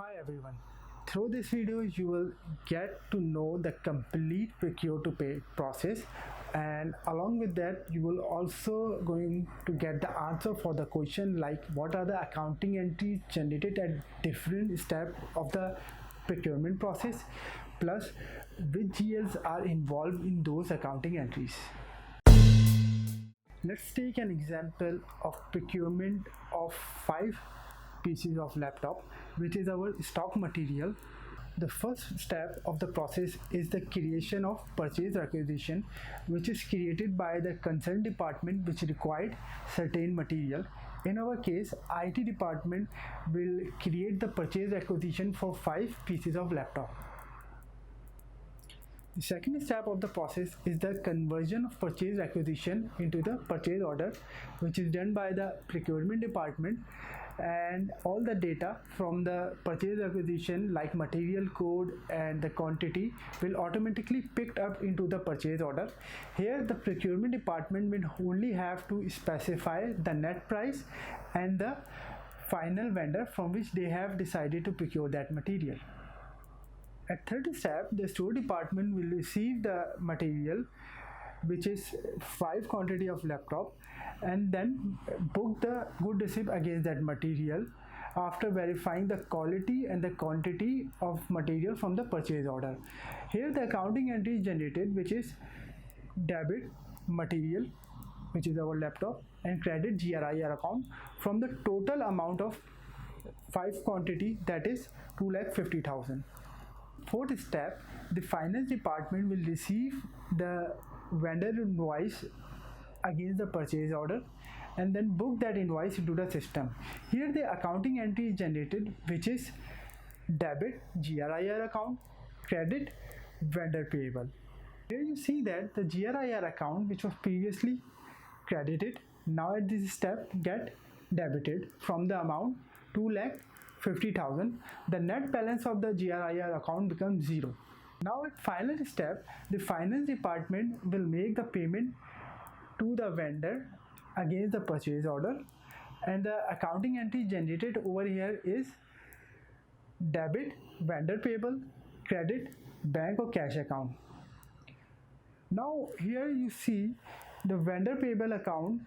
Hi everyone. Through this video you will get to know the complete procure to pay process, and along with that you will also going to get the answer for the question like what are the accounting entries generated at different steps of the procurement process, plus which GLs are involved in those accounting entries. Let's take an example of procurement of 5 pieces of laptop, which is our stock material. The first step of the process is the creation of purchase requisition, which is created by the concerned department which required certain material. In our case, IT department will create the purchase requisition for 5 pieces of laptop. The second step of the process is the conversion of purchase requisition into the purchase order, which is done by the procurement department, and all the data from the purchase requisition like material code and the quantity will automatically picked up into the purchase order. Here the procurement department will only have to specify the net price and the final vendor from which they have decided to procure that material. At third step, the store department will receive the material, which is 5 quantity of laptop, and then book the good receipt against that material after verifying the quality and the quantity of material from the purchase order. Here the accounting entry is generated, which is debit material, which is our laptop, and credit GRIR account from the total amount of 5 quantity, that is 2,50,000. Fourth step, the finance department will receive the vendor invoice against the purchase order and then book that invoice into the system. Here the accounting entry is generated, which is debit GRIR account, credit vendor payable. Here you see that the GRIR account, which was previously credited, now at this step get debited from the amount 2,50,000. The net balance of the GRIR account becomes 0. Now at final step, the finance department will make the payment to the vendor against the purchase order, and the accounting entry generated over here is debit vendor payable, credit bank or cash account. Now here you see the vendor payable account,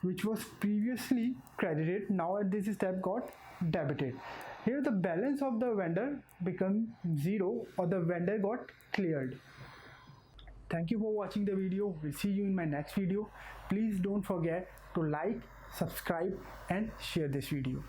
which was previously credited, now at this step got debited. Here the balance of the vendor become 0, or the vendor got cleared. Thank you for watching the video. We'll see you in my next video. Please don't forget to like, subscribe and share this video.